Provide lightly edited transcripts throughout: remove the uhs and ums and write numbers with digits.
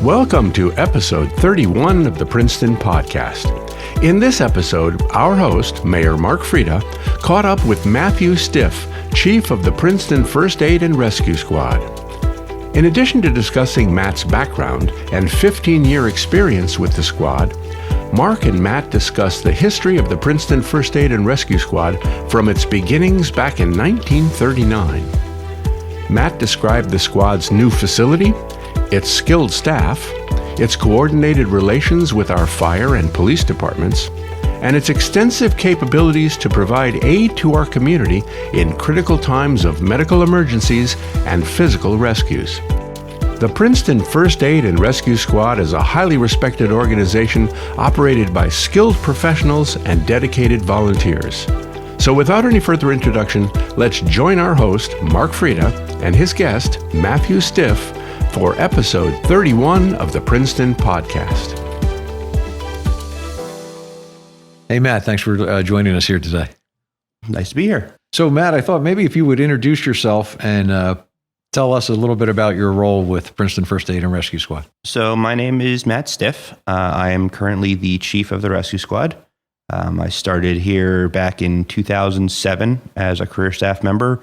Welcome to episode 31 of the Princeton Podcast. In this episode, our host, Mayor Mark Freda, caught up with Mathew Stiff, Chief of the Princeton First Aid and Rescue Squad. In addition to discussing Matt's background and 15-year experience with the squad, Mark and Matt discussed the history of the Princeton First Aid and Rescue Squad from its beginnings back in 1939. Matt described the squad's new facility, its skilled staff, its coordinated relations with our fire and police departments, and its extensive capabilities to provide aid to our community in critical times of medical emergencies and physical rescues. The Princeton First Aid and Rescue Squad is a highly respected organization operated by skilled professionals and dedicated volunteers. So without any further introduction, let's join our host, Mark Freda, and his guest, Mathew Stiff, for episode 31 of the Princeton Podcast. Hey, Matt, thanks for joining us here today. Nice to be here. So, Matt, I thought maybe if you would introduce yourself and tell us a little bit about your role with Princeton First Aid and Rescue Squad. So my name is Matt Stiff. I am currently the chief of the rescue squad. I started here back in 2007 as a career staff member,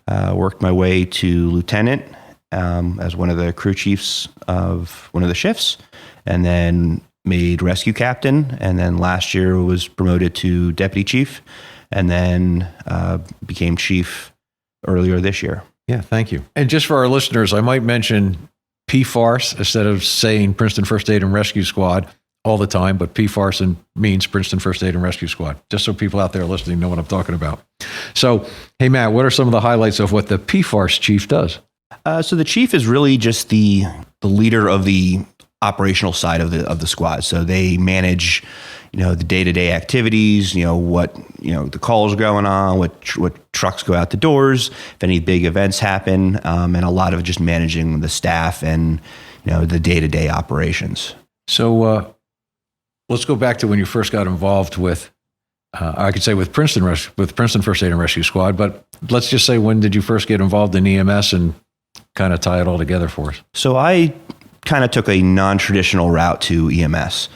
worked my way to lieutenant as one of the crew chiefs of one of the shifts, and then made rescue captain, and then last year was promoted to deputy chief, and then became chief earlier this year. Yeah, thank you. And just for our listeners, I might mention PFARS instead of saying Princeton First Aid and Rescue Squad all the time, but PFARS means Princeton First Aid and Rescue Squad, just so people out there listening know what I'm talking about. So, hey, Matt, what are some of the highlights of what the PFARS chief does? So the chief is really just the leader of the operational side of the squad. So they manage, the day-to-day activities, what, the calls going on, what trucks go out the doors, if any big events happen, and a lot of just managing the staff and, the day-to-day operations. So let's go back to when you first got involved with, I could say with Princeton First Aid and Rescue Squad, but let's just say, when did you first get involved in EMS and kind of tie it all together for us? So I kind of took a non-traditional route to EMS.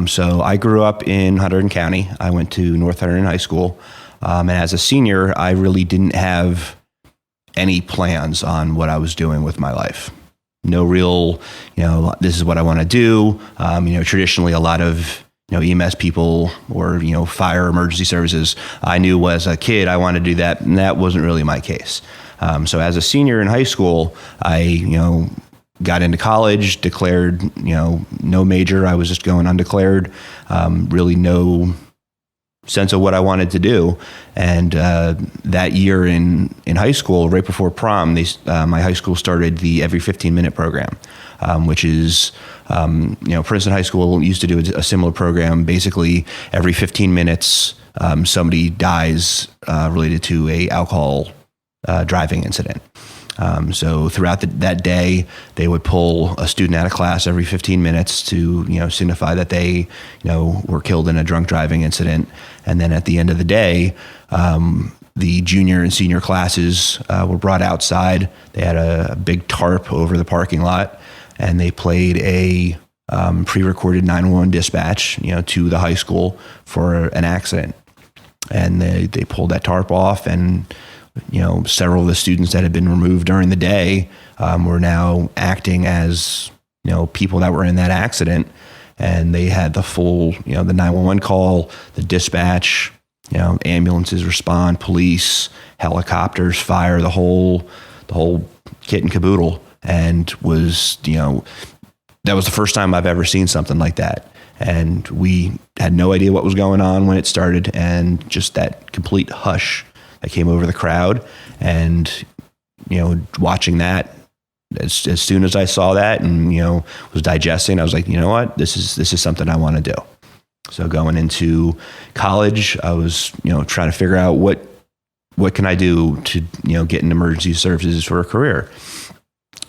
So I grew up in Hunterdon County. I went to North Hunterdon High School. And as a senior, I really didn't have any plans on what I was doing with my life. No real, this is what I want to do. Traditionally a lot of, EMS people or, fire emergency services, I knew as a kid I wanted to do that, and that wasn't really my case. So as a senior in high school, I, got into college, declared, no major. I was just going undeclared, really no sense of what I wanted to do. And that year in high school, right before prom, my high school started the every 15-minute program, which is, Princeton High School used to do a similar program. Basically, every 15 minutes, somebody dies related to a alcohol driving incident. So throughout that day, they would pull a student out of class every 15 minutes to, signify that they, were killed in a drunk driving incident. And then at the end of the day, the junior and senior classes were brought outside. They had a big tarp over the parking lot, and they played a pre-recorded 911 dispatch, to the high school for an accident. And they pulled that tarp off, and several of the students that had been removed during the day were now acting as, people that were in that accident. And they had the full, the 911 call, the dispatch, ambulances respond, police, helicopters, fire, the whole kit and caboodle. And was, that was the first time I've ever seen something like that. And we had no idea what was going on when it started, and just that complete hush that came over the crowd. And, watching that, as soon as I saw that and, was digesting, I was like, you know what, this is something I want to do. So going into college, I was, trying to figure out what can I do to, get in emergency services for a career.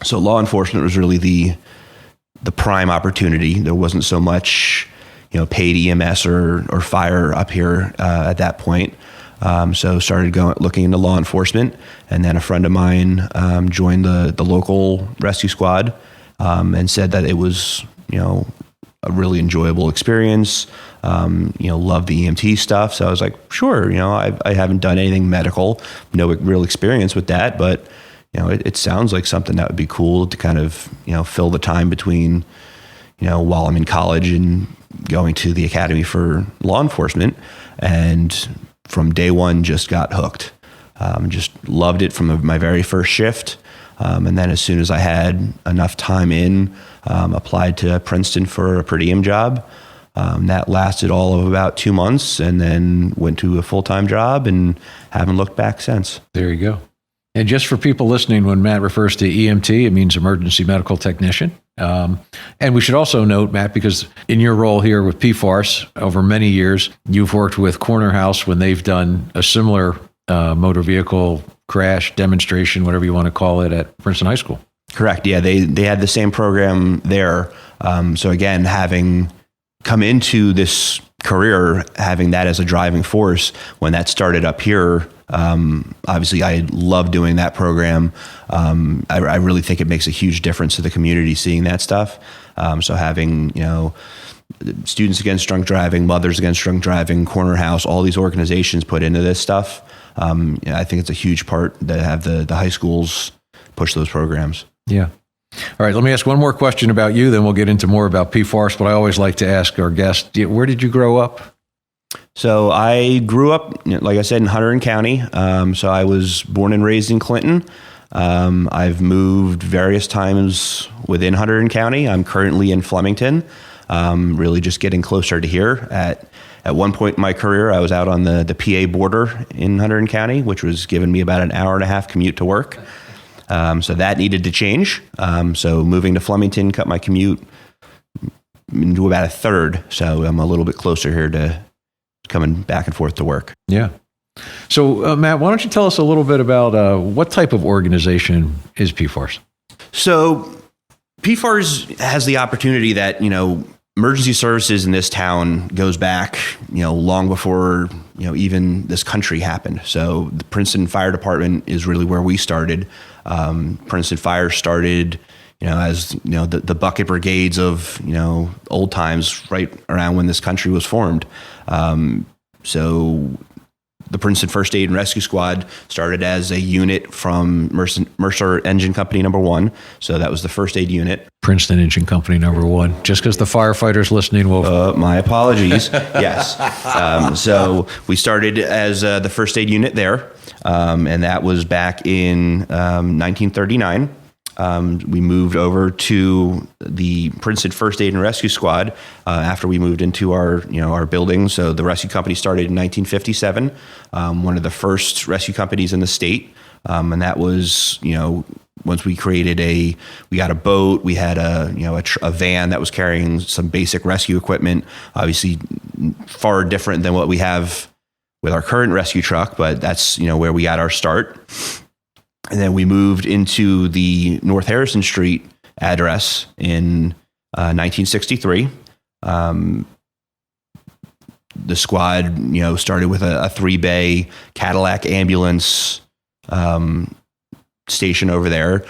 So law enforcement was really the prime opportunity. There wasn't so much, paid EMS or fire up here at that point. So started looking into law enforcement, and then a friend of mine joined the local rescue squad and said that it was, a really enjoyable experience. Love the EMT stuff. So I was like, sure, I haven't done anything medical, no real experience with that, but it sounds like something that would be cool to kind of, fill the time between, while I'm in college and going to the academy for law enforcement. And from day one, just got hooked. Just loved it from my very first shift. And then as soon as I had enough time applied to Princeton for a per diem job. That lasted all of about 2 months, and then went to a full-time job and haven't looked back since. There you go. And just for people listening, when Matt refers to EMT, it means emergency medical technician. And we should also note, Matt, because in your role here with PFARS over many years, you've worked with Corner House when they've done a similar motor vehicle crash demonstration, whatever you want to call it, at Princeton High School. Correct. Yeah, they had the same program there. So again, having come into this career, having that as a driving force, when that started up here, obviously I love doing that program. I really think it makes a huge difference to the community seeing that stuff. So having, Students Against Drunk Driving, Mothers Against Drunk Driving, Corner House, all these organizations put into this stuff. I think it's a huge part to have the high schools push those programs. Yeah. All right, let me ask one more question about you, then we'll get into more about PFARS, but I always like to ask our guests, where did you grow up? So I grew up, like I said, in Hunterdon County. So I was born and raised in Clinton. I've moved various times within Hunterdon County. I'm currently in Flemington, really just getting closer to here. At one point in my career, I was out on the PA border in Hunterdon County, which was giving me about an hour and a half commute to work. So that needed to change. So moving to Flemington cut my commute into about a third. So I'm a little bit closer here to coming back and forth to work. Yeah. So Matt, why don't you tell us a little bit about what type of organization is PFARS? So PFARS has the opportunity that, emergency services in this town goes back, long before, even this country happened. So the Princeton Fire Department is really where we started. Princeton Fire started, as, the bucket brigades of, old times right around when this country was formed. So the Princeton First Aid and Rescue Squad started as a unit from Mercer Engine Company number 1. So that was the first aid unit. Princeton Engine Company number 1, just because the firefighters listening will... my apologies. Yes. So we started as the first aid unit there, and that was back in 1939. We moved over to the Princeton First Aid and Rescue Squad after we moved into our building. So the rescue company started in 1957, one of the first rescue companies in the state. And that was, once we got a boat, we had a van that was carrying some basic rescue equipment, obviously far different than what we have with our current rescue truck, but that's, where we got our start. And then we moved into the North Harrison Street address in 1963. The squad, started with a 3-bay Cadillac ambulance station over there,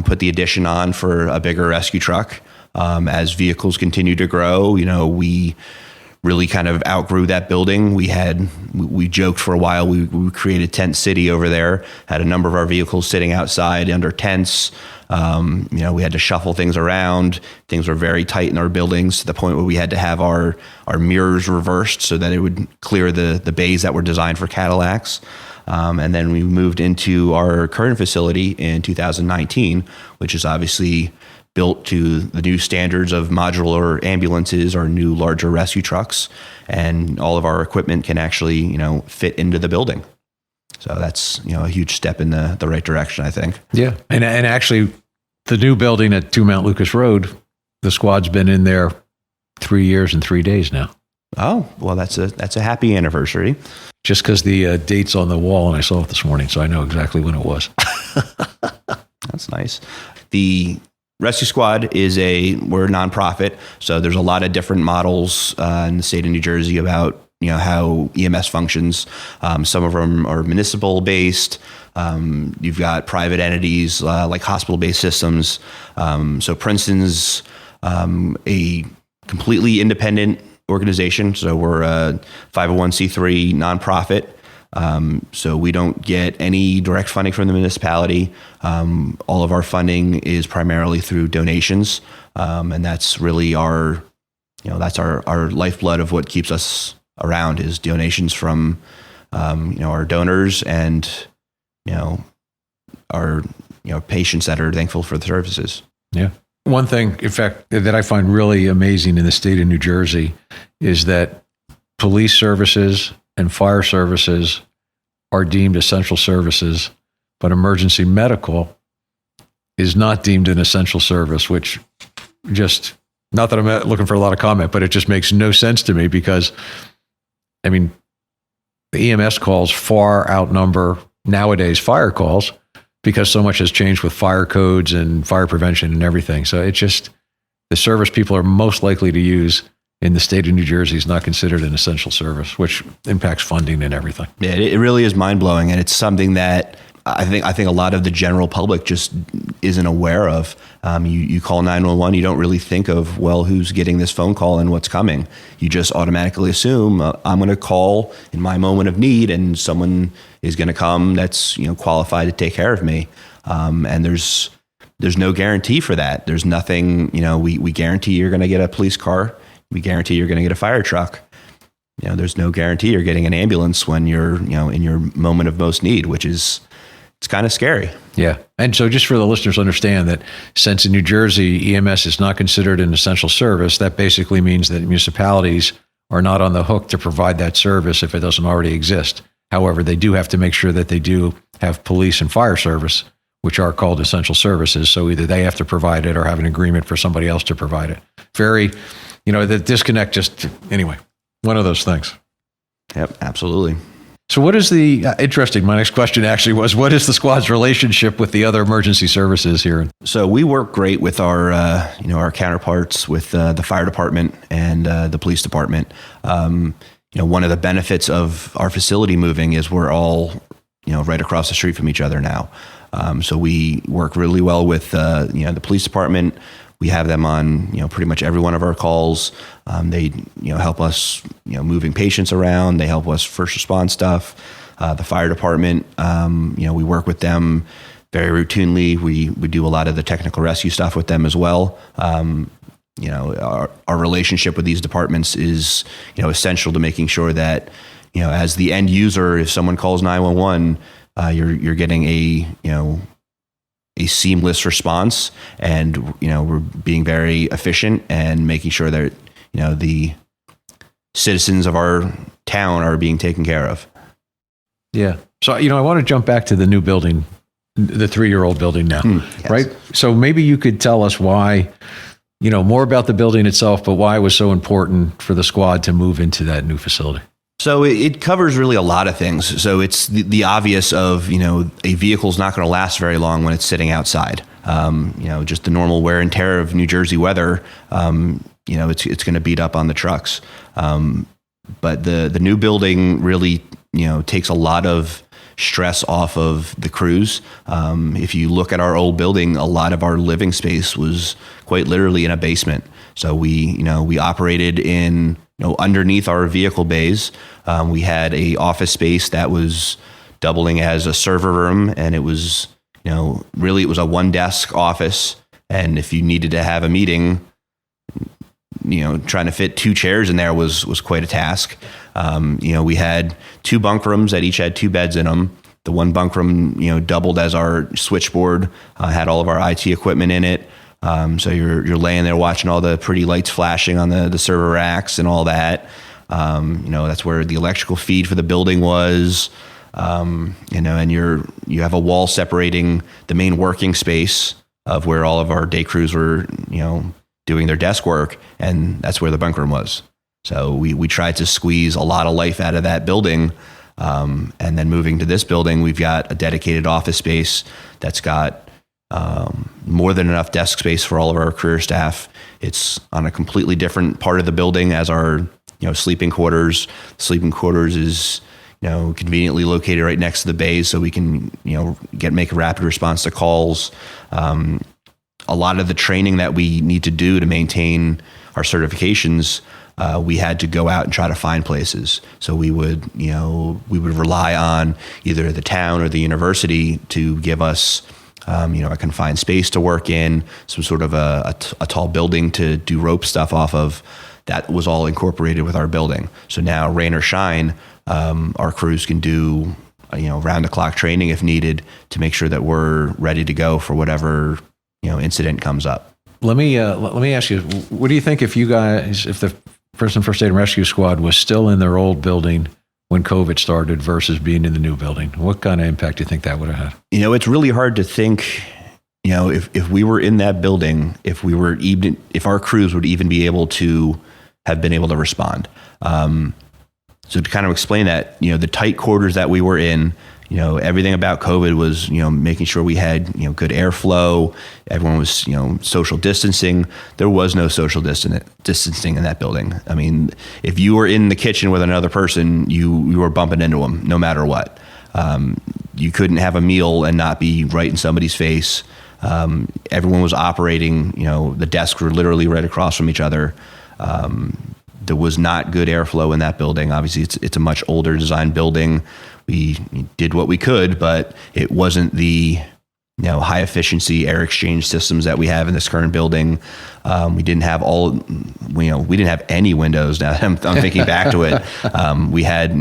put the addition on for a bigger rescue truck. As vehicles continued to grow, we really kind of outgrew that building. We joked for a while, we created Tent City over there, had a number of our vehicles sitting outside under tents. We had to shuffle things around. Things were very tight in our buildings to the point where we had to have our mirrors reversed so that it would clear the bays that were designed for Cadillacs. And then we moved into our current facility in 2019, which is obviously built to the new standards of modular ambulances or new larger rescue trucks, and all of our equipment can actually, fit into the building. So that's, a huge step in the right direction, I think. Yeah. And actually the new building at 2 Mount Lucas Road, the squad's been in there 3 years and 3 days now. Oh, well, that's a happy anniversary. Just because the date's on the wall and I saw it this morning, so I know exactly when it was. That's nice. The Rescue Squad we're a nonprofit, so there's a lot of different models in the state of New Jersey about how EMS functions. Some of them are municipal based. You've got private entities like hospital-based systems. So Princeton's a completely independent organization. So we're a 501c3 nonprofit. So we don't get any direct funding from the municipality. All of our funding is primarily through donations. And that's really our lifeblood of what keeps us around, is donations from, our donors and, our, patients that are thankful for the services. Yeah. One thing, in fact, that I find really amazing in the state of New Jersey is that police services and fire services are deemed essential services, but emergency medical is not deemed an essential service, which just, not that I'm looking for a lot of comment, but it just makes no sense to me because, the EMS calls far outnumber nowadays fire calls because so much has changed with fire codes and fire prevention and everything. So it's just, the service people are most likely to use in the state of New Jersey is not considered an essential service, which impacts funding and everything. Yeah, it really is mind-blowing, and it's something that I think a lot of the general public just isn't aware of. You call 911, you don't really think of, well, who's getting this phone call and what's coming. You just automatically assume I'm going to call in my moment of need, and someone is going to come that's qualified to take care of me. And there's no guarantee for that. There's nothing. We guarantee you're going to get a police car. We guarantee you're going to get a fire truck. There's no guarantee you're getting an ambulance when you're in your moment of most need, which is, it's kind of scary. Yeah. And so just for the listeners to understand that since in New Jersey, EMS is not considered an essential service, that basically means that municipalities are not on the hook to provide that service if it doesn't already exist. However, they do have to make sure that they do have police and fire service, which are called essential services. So either they have to provide it or have an agreement for somebody else to provide it. Very, the disconnect anyway, one of those things. Yep, absolutely. So what is interesting, my next question actually was, what is the squad's relationship with the other emergency services here? So we work great with our, our counterparts with the fire department and the police department. One of the benefits of our facility moving is we're all, right across the street from each other now. So we work really well with, the police department. We have them on, pretty much every one of our calls. They, help us, moving patients around. They help us first response stuff. The fire department, we work with them very routinely. We do a lot of the technical rescue stuff with them as well. Our relationship with these departments is, essential to making sure that, as the end user, if someone calls 911, you're getting a seamless response, and we're being very efficient and making sure that the citizens of our town are being taken care of. Yeah. So I want to jump back to the new building, the 3-year-old building now, yes. Right? So maybe you could tell us why, more about the building itself, but why it was so important for the squad to move into that new facility. So it covers really a lot of things. So it's the obvious of, a vehicle's not going to last very long when it's sitting outside. Just the normal wear and tear of New Jersey weather, it's going to beat up on the trucks. But the new building really, takes a lot of stress off of the crews. If you look at our old building, a lot of our living space was quite literally in a basement. So we operated in, underneath our vehicle bays. We had a office space that was doubling as a server room, and it was, really it was a one desk office. And if you needed to have a meeting, trying to fit 2 chairs in there was quite a task. We had 2 bunk rooms that each had 2 beds in them. The one bunk room, doubled as our switchboard, had all of our IT equipment in it. So you're laying there watching all the pretty lights flashing on the server racks and all that. That's where the electrical feed for the building was. And you have a wall separating the main working space of where all of our day crews were, doing their desk work, and that's where the bunk room was. So we tried to squeeze a lot of life out of that building. And then moving to this building, we've got a dedicated office space that's got more than enough desk space for all of our career staff. It's on a completely different part of the building as our sleeping quarters. Sleeping quarters is, conveniently located right next to the bays, so we can, make a rapid response to calls. A lot of the training that we need to do to maintain our certifications, we had to go out and try to find places. So we would rely on either the town or the university to give us, a confined space to work in, some sort of a tall building to do rope stuff off of. That was all incorporated with our building. So now, rain or shine, our crews can do, round the clock training if needed to make sure that we're ready to go for whatever, incident comes up. Let me ask you, what do you think if the Princeton First Aid and Rescue Squad was still in their old building when COVID started versus being in the new building? What kind of impact do you think that would have had? It's really hard to think, if we were in that building, if our crews would even be able to have been able to respond. So to kind of explain that, the tight quarters that we were in, everything about COVID was, making sure we had, good airflow. Everyone was, social distancing. There was no social distancing in that building. I mean, if you were in the kitchen with another person, you were bumping into them no matter what. You couldn't have a meal and not be right in somebody's face. Everyone was operating, the desks were literally right across from each other. There was not good airflow in that building. Obviously, it's a much older design building. We did what we could, but it wasn't the high efficiency air exchange systems that we have in this current building. We didn't have we didn't have any windows. Now I'm thinking back to it. We had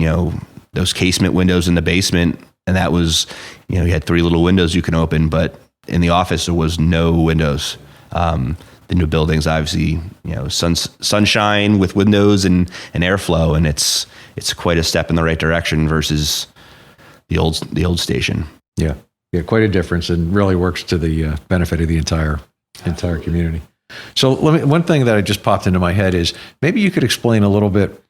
those casement windows in the basement, and that was you had 3 little windows you can open, but in the office there was no windows. The new buildings, obviously, sunshine with windows and airflow, and it's quite a step in the right direction versus the old station. Yeah, quite a difference, and really works to the benefit of the entire community. So one thing that just popped into my head is maybe you could explain a little bit.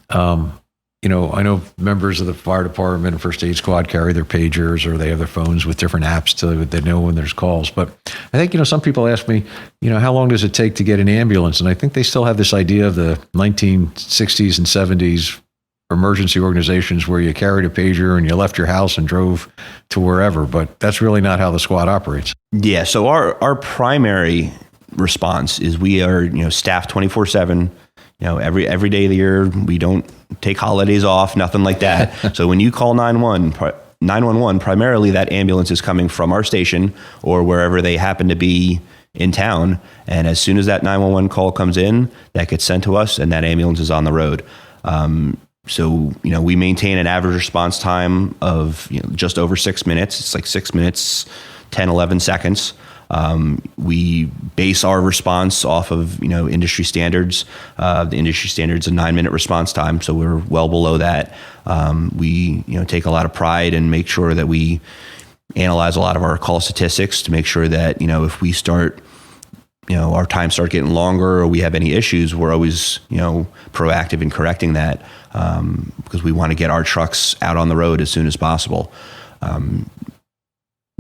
I know members of the fire department and first aid squad carry their pagers, or they have their phones with different apps they know when there's calls. But I think, some people ask me, how long does it take to get an ambulance? And I think they still have this idea of the 1960s and 70s emergency organizations where you carried a pager and you left your house and drove to wherever. But that's really not how the squad operates. Yeah. So our primary response is we are, staffed 24/7. Every day of the year. We don't take holidays off, nothing like that. So when you call 911, primarily that ambulance is coming from our station or wherever they happen to be in town. And as soon as that 911 call comes in, that gets sent to us and that ambulance is on the road. So we maintain an average response time of just over 6 minutes. It's like 6 minutes, 10, 11 seconds. We base our response off of, industry standards. The industry standard's a 9-minute response time, so we're well below that. We, take a lot of pride and make sure that we analyze a lot of our call statistics to make sure that, if we start, our times start getting longer or we have any issues, we're always, proactive in correcting that, because we want to get our trucks out on the road as soon as possible.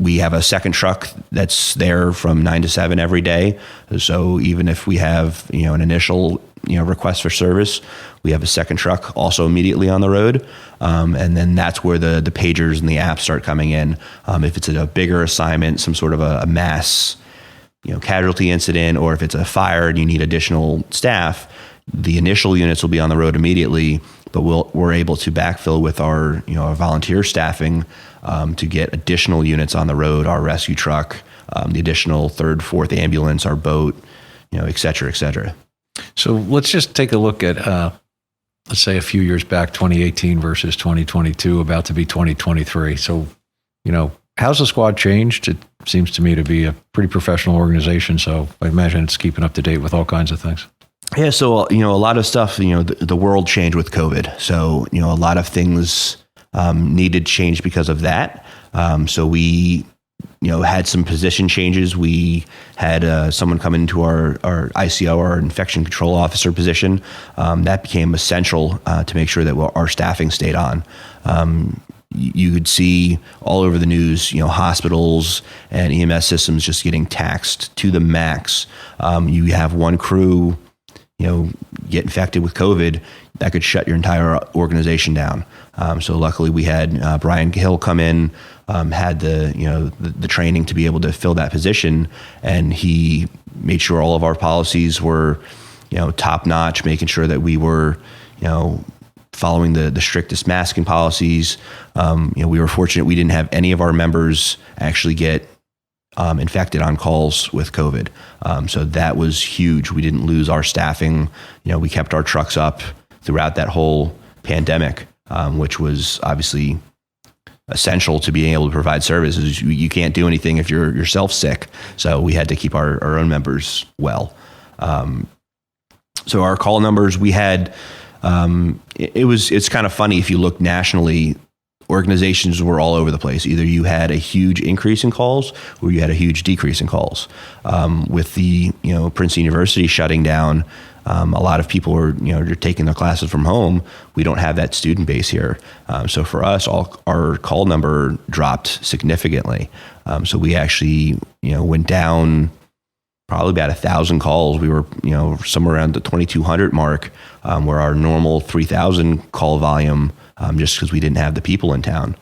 We have a second truck that's there from 9 to 7 every day. So even if we have, an initial, request for service, we have a second truck also immediately on the road. And then that's where the pagers and the apps start coming in. If it's a bigger assignment, some sort of a mass, casualty incident, or if it's a fire and you need additional staff, the initial units will be on the road immediately, but we're able to backfill with our, our volunteer staffing, to get additional units on the road, our rescue truck, the additional 3rd, 4th ambulance, our boat, et cetera, et cetera. So let's just take a look at, let's say a few years back, 2018 versus 2022, about to be 2023. So, how's the squad changed? It seems to me to be a pretty professional organization. So I imagine it's keeping up to date with all kinds of things. Yeah. So, a lot of stuff, the world changed with COVID. So, a lot of things needed change because of that. So we, had some position changes. We had someone come into our ICO, our infection control officer position. That became essential to make sure that our staffing stayed on. You could see all over the news, hospitals and EMS systems just getting taxed to the max. You have one crew, get infected with COVID, that could shut your entire organization down. So luckily we had Brian Hill come in, had the training to be able to fill that position, and he made sure all of our policies were top notch, making sure that we were following the strictest masking policies. We were fortunate we didn't have any of our members actually get infected on calls with COVID. So that was huge. We didn't lose our staffing. We kept our trucks up throughout that whole pandemic, which was obviously essential to being able to provide services. You can't do anything if you're yourself sick. So we had to keep our own members well. So our call numbers, we had, it's kind of funny if you look nationally, organizations were all over the place. Either you had a huge increase in calls or you had a huge decrease in calls. With the Princeton University shutting down, a lot of people are you're taking their classes from home. We don't have that student base here. So for us, our call number dropped significantly. So we actually went down probably about 1,000 calls. We were somewhere around the 2,200 mark, where our normal 3,000 call volume, just because we didn't have the people in town.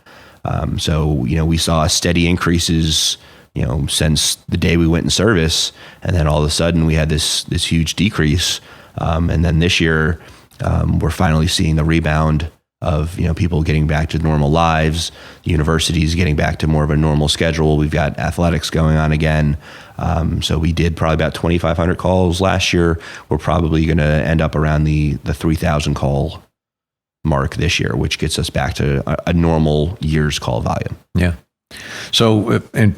So we saw steady increases since the day we went in service, and then all of a sudden we had this huge decrease. And then this year, we're finally seeing the rebound of people getting back to normal lives, the universities getting back to more of a normal schedule. We've got athletics going on again. So we did probably about 2,500 calls last year. We're probably going to end up around the 3,000 call mark this year, which gets us back to a normal year's call volume. Yeah. So in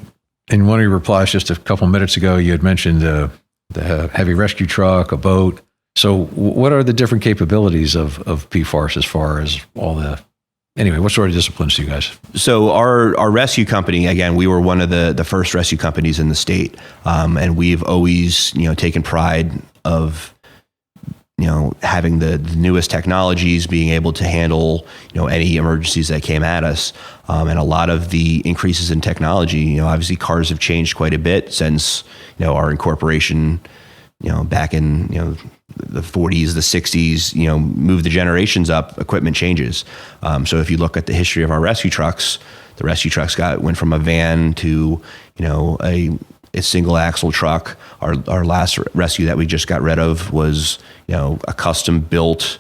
one of your replies just a couple minutes ago, you had mentioned the heavy rescue truck, a boat. So what are the different capabilities of PFARS as far as what sort of disciplines do you guys? So our rescue company, again, we were one of the first rescue companies in the state. And we've always, taken pride of, having the newest technologies, being able to handle, any emergencies that came at us. And a lot of the increases in technology, obviously cars have changed quite a bit since, our incorporation, back in, the 40s, the 60s, move the generations up, equipment changes. So if you look at the history of our rescue trucks, the rescue trucks went from a van to, a single axle truck. Our last rescue that we just got rid of was, a custom built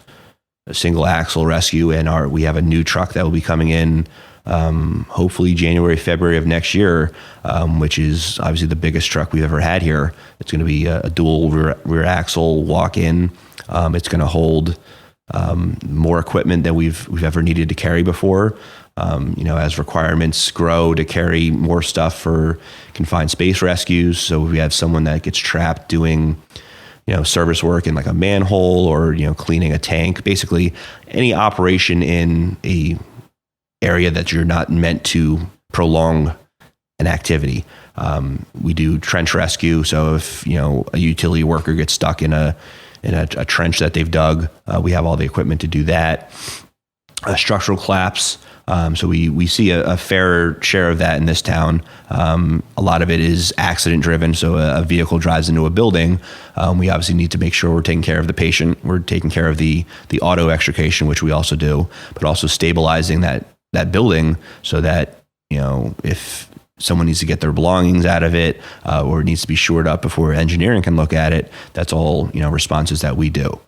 single axle rescue. And we have a new truck that will be coming in, hopefully January, February of next year, which is obviously the biggest truck we've ever had here. It's going to be a dual rear axle walk-in. It's going to hold more equipment than we've ever needed to carry before. As requirements grow to carry more stuff for confined space rescues. So if we have someone that gets trapped doing service work in like a manhole or cleaning a tank, basically any operation in a area that you're not meant to prolong an activity. We do trench rescue. So if, a utility worker gets stuck in a trench that they've dug, we have all the equipment to do that. Structural collapse. So we see a fair share of that in this town. A lot of it is accident driven. So a vehicle drives into a building. We obviously need to make sure we're taking care of the patient. We're taking care of the auto extrication, which we also do, but also stabilizing that building so that, if someone needs to get their belongings out of it, or it needs to be shored up before engineering can look at it, that's all, responses that we do.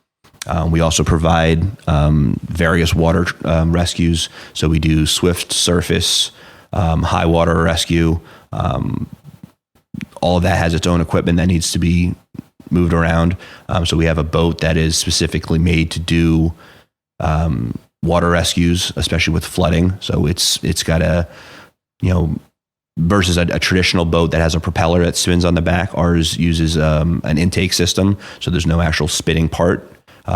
We also provide various water rescues. So we do swift surface, high water rescue. All of that has its own equipment that needs to be moved around. So we have a boat that is specifically made to do water rescues, especially with flooding. So it's got versus a traditional boat that has a propeller that spins on the back. Ours uses an intake system. So there's no actual spinning part.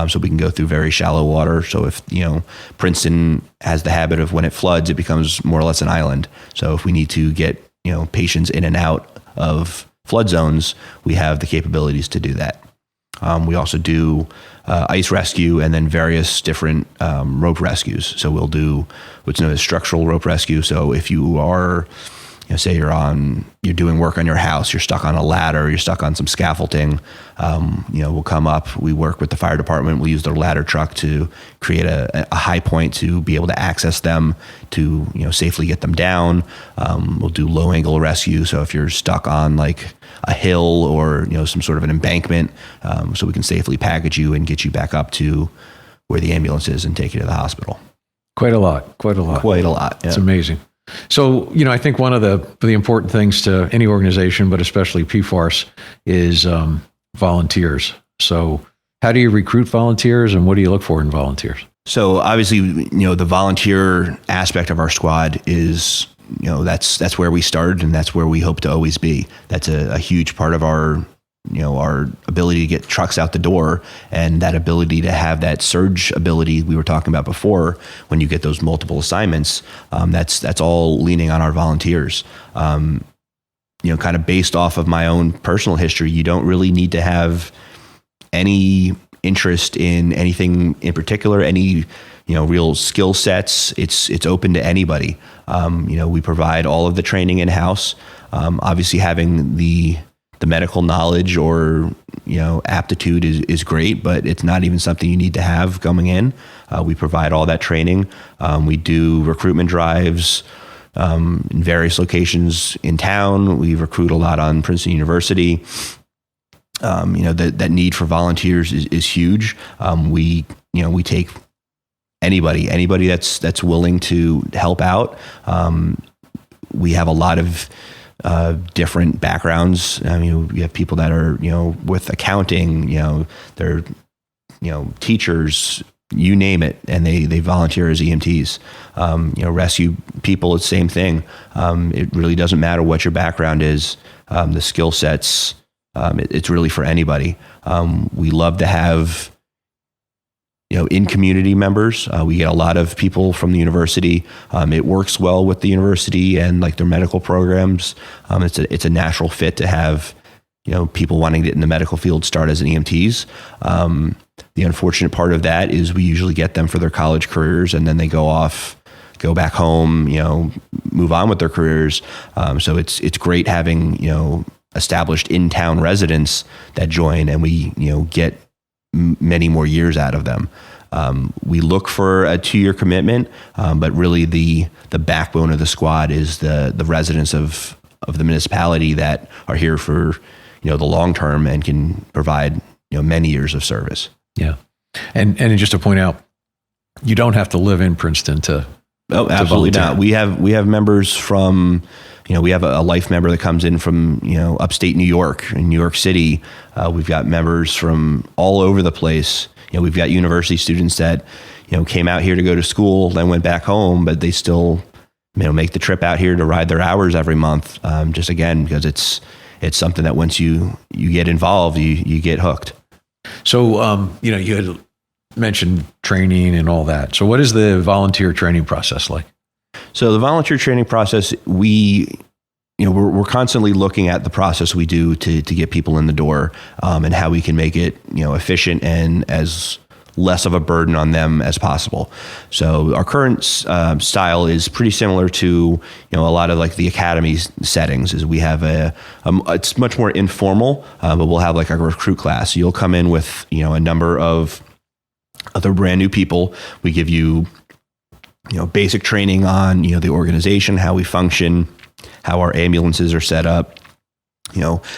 So we can go through very shallow water. So if, Princeton has the habit of when it floods, it becomes more or less an island. So if we need to get, patients in and out of flood zones, we have the capabilities to do that. We also do ice rescue and then various different rope rescues. So we'll do what's known as structural rope rescue. So if you are say you're doing work on your house, you're stuck on a ladder, you're stuck on some scaffolding, we'll come up, we work with the fire department, we'll use their ladder truck to create a high point to be able to access them, to, safely get them down. We'll do low angle rescue. So if you're stuck on like a hill or, some sort of an embankment, so we can safely package you and get you back up to where the ambulance is and take you to the hospital. Quite a lot. Yeah. It's amazing. So, I think one of the important things to any organization, but especially PFARS, is volunteers. So how do you recruit volunteers, and what do you look for in volunteers? So obviously, the volunteer aspect of our squad is, that's where we started, and that's where we hope to always be. That's a huge part of our ability to get trucks out the door, and that ability to have that surge ability we were talking about before. When you get those multiple assignments, that's all leaning on our volunteers. Kind of based off of my own personal history, you don't really need to have any interest in anything in particular, any real skill sets. It's open to anybody. We provide all of the training in-house. Obviously having the medical knowledge or aptitude is great, but it's not even something you need to have going in. We provide all that training. We do recruitment drives in various locations in town. We recruit a lot on Princeton University. That need for volunteers is huge. We take anybody that's willing to help out. We have a lot of different backgrounds. You have people that are, with accounting, they're, teachers, you name it, and they volunteer as EMTs. Rescue people, it's the same thing. It really doesn't matter what your background is. The skill sets, it's really for anybody. We love to have, in community members. We get a lot of people from the university. It works well with the university and like their medical programs. It's a natural fit to have, people wanting to get in the medical field start as an EMTs. The unfortunate part of that is we usually get them for their college careers, and then they go back home, move on with their careers. So it's great having, established in-town residents that join, and we, get many more years out of them. We look for a 2-year commitment, but really the backbone of the squad is the residents of the municipality that are here for, the long term and can provide, many years of service. Yeah. And just to point out, you don't have to live in Princeton to absolutely volunteer. not. We have members from, we have a life member that comes in from, upstate New York, in New York City. We've got members from all over the place. We've got university students that, came out here to go to school, then went back home, but they still, make the trip out here to ride their hours every month. Just again, because it's something that once you get involved, you get hooked. So, you had mentioned training and all that. So what is the volunteer training process like? So the volunteer training process, we're constantly looking at the process we do to get people in the door, and how we can make it, efficient and as less of a burden on them as possible. So our current style is pretty similar to, a lot of like the academy settings. Is we have it's much more informal, but we'll have like a recruit class. You'll come in with, a number of other brand new people. We give you, basic training on, the organization, how we function, how our ambulances are set up,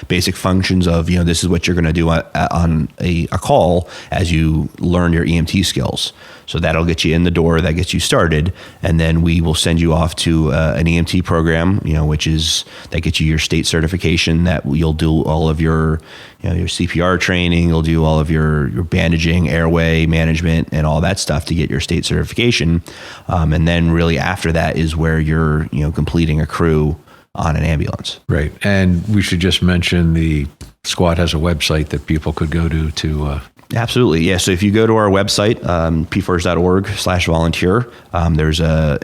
basic functions of, this is what you're going to do on a call as you learn your EMT skills. So that'll get you in the door, that gets you started. And then we will send you off to an EMT program, that gets you your state certification, that you'll do all of your, your CPR training, you'll do all of your bandaging, airway management, and all that stuff to get your state certification. And then really after that is where you're, completing a crew on an ambulance. Right. And we should just mention the squad has a website that people could go to Absolutely. Yeah. So if you go to our website, pfars.org/volunteer, there's a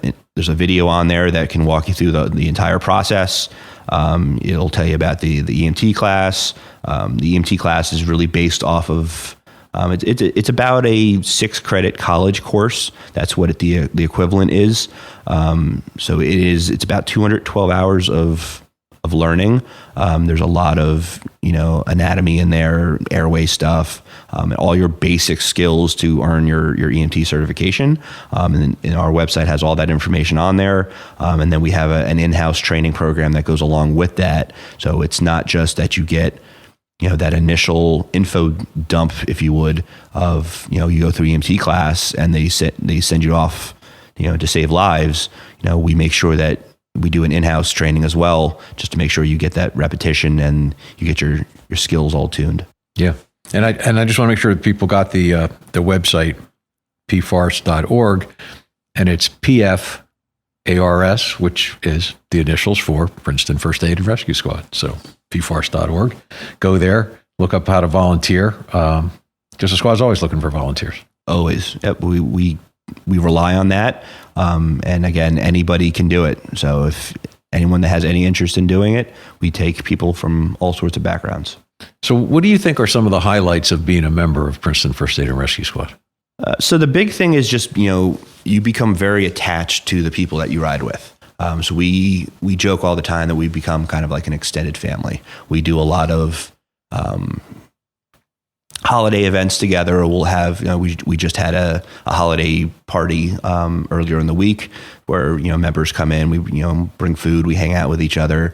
video on there that can walk you through the entire process. It'll tell you about the EMT class. The EMT class is really based off of It's about a 6-credit college course. That's what the equivalent is. So it's about 212 hours of learning. There's a lot of, anatomy in there, airway stuff, and all your basic skills to earn your EMT certification. And our website has all that information on there. And then we have an in-house training program that goes along with that. So it's not just that you get, that initial info dump, if you would, of, you go through EMT class and they send you off, to save lives. We make sure that we do an in-house training as well, just to make sure you get that repetition and you get your skills all tuned. Yeah. And I just want to make sure that people got the website, pfars.org, and it's PFARS, which is the initials for Princeton First Aid and Rescue Squad. So pfars.org. Go there, look up how to volunteer. Just the squad's always looking for volunteers. Always. Yep. We rely on that. And again, anybody can do it. So if anyone that has any interest in doing it, we take people from all sorts of backgrounds. So what do you think are some of the highlights of being a member of Princeton First Aid and Rescue Squad? So the big thing is just, you become very attached to the people that you ride with. So we joke all the time that we become kind of like an extended family. We do a lot of holiday events together. We'll have, we just had a holiday party earlier in the week where, members come in, we, bring food, we hang out with each other.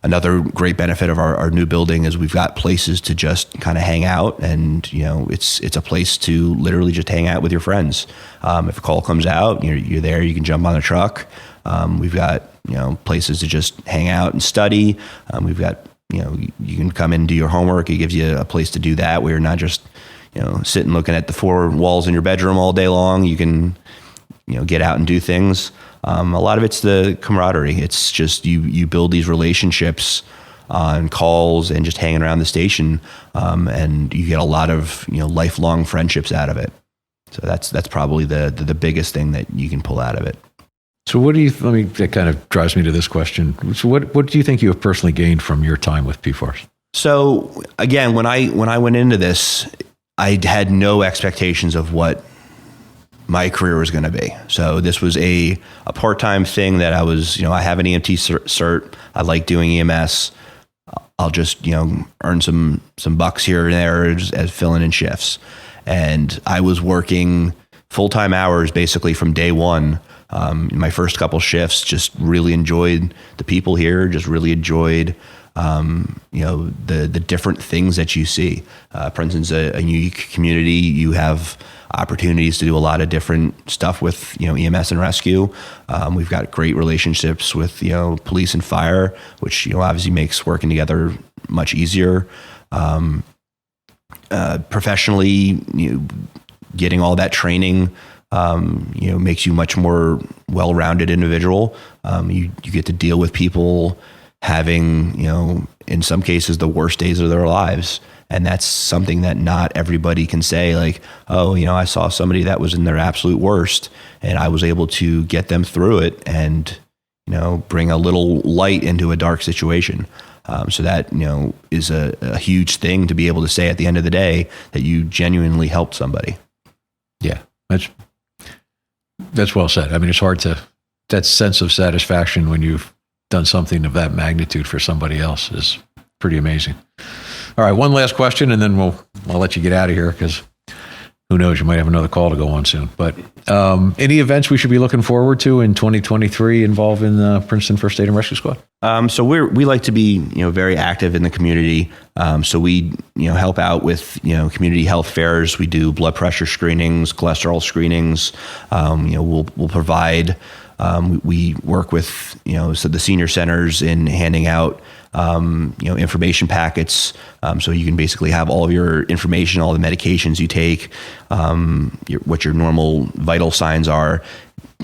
Another great benefit of our new building is we've got places to just kind of hang out, and it's a place to literally just hang out with your friends. If a call comes out, you're there, you can jump on the truck. We've got places to just hang out and study. We've got you can come in and do your homework. It gives you a place to do that where you're not just sitting looking at the 4 walls in your bedroom all day long. You can get out and do things. A lot of it's the camaraderie. It's just you build these relationships on calls and just hanging around the station, and you get a lot of lifelong friendships out of it. So that's probably the biggest thing that you can pull out of it. So that kind of drives me to this question. So what do you think you have personally gained from your time with PFARS? So again, when I went into this, I had no expectations of what my career was going to be. So this was a part-time thing that I was, I have an EMT cert. I like doing EMS. I'll just, earn some bucks here and there as filling in shifts. And I was working full-time hours basically from day one. My first couple shifts, just really enjoyed the people here, just really enjoyed, the different things that you see. Princeton's a unique community. You have opportunities to do a lot of different stuff with, EMS and rescue. We've got great relationships with, police and fire, which, obviously makes working together much easier. Professionally, getting all that training, makes you much more well-rounded individual. You get to deal with people having, in some cases, the worst days of their lives. And that's something that not everybody can say, like, oh, I saw somebody that was in their absolute worst and I was able to get them through it and, bring a little light into a dark situation. So that, is a huge thing to be able to say at the end of the day that you genuinely helped somebody. Yeah, that's well said. I mean, it's hard that sense of satisfaction when you've done something of that magnitude for somebody else is pretty amazing. All right, one last question, and then I'll let you get out of here because who knows, you might have another call to go on soon. But any events we should be looking forward to in 2023 involving the Princeton First Aid and Rescue Squad? So we like to be very active in the community. So we help out with community health fairs. We do blood pressure screenings, cholesterol screenings. We'll provide. We work with so the senior centers in handing out information packets. So you can basically have all of your information, all the medications you take, what your normal vital signs are,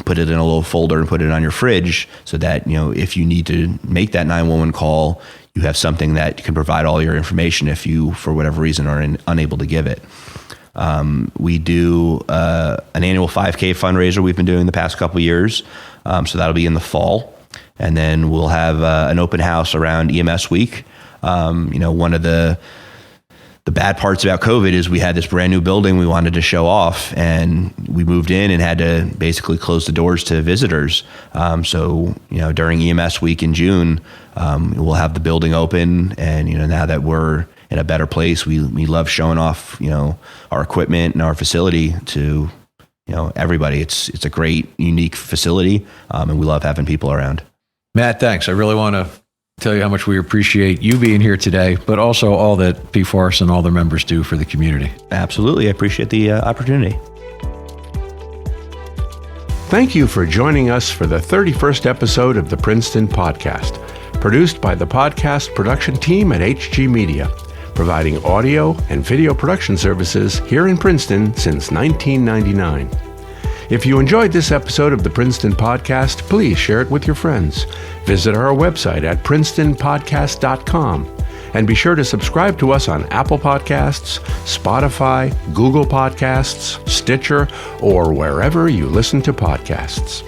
put it in a little folder and put it on your fridge so that, if you need to make that 911 call, you have something that can provide all your information if you, for whatever reason, are unable to give it. We do an annual 5K fundraiser we've been doing the past couple of years. So that'll be in the fall. And then we'll have an open house around EMS week. One of the the bad parts about COVID is we had this brand new building we wanted to show off, and we moved in and had to basically close the doors to visitors. So, during EMS week in June, we'll have the building open, and, now that we're in a better place, we love showing off, our equipment and our facility to, everybody. It's a great, unique facility, and we love having people around. Matt, thanks. I really want to tell you how much we appreciate you being here today, but also all that PFARS and all their members do for the community. Absolutely. I appreciate the opportunity. Thank you for joining us for the 31st episode of the Princeton Podcast, produced by the podcast production team at HG Media, providing audio and video production services here in Princeton since 1999. If you enjoyed this episode of the Princeton Podcast, please share it with your friends. Visit our website at princetonpodcast.com, and be sure to subscribe to us on Apple Podcasts, Spotify, Google Podcasts, Stitcher, or wherever you listen to podcasts.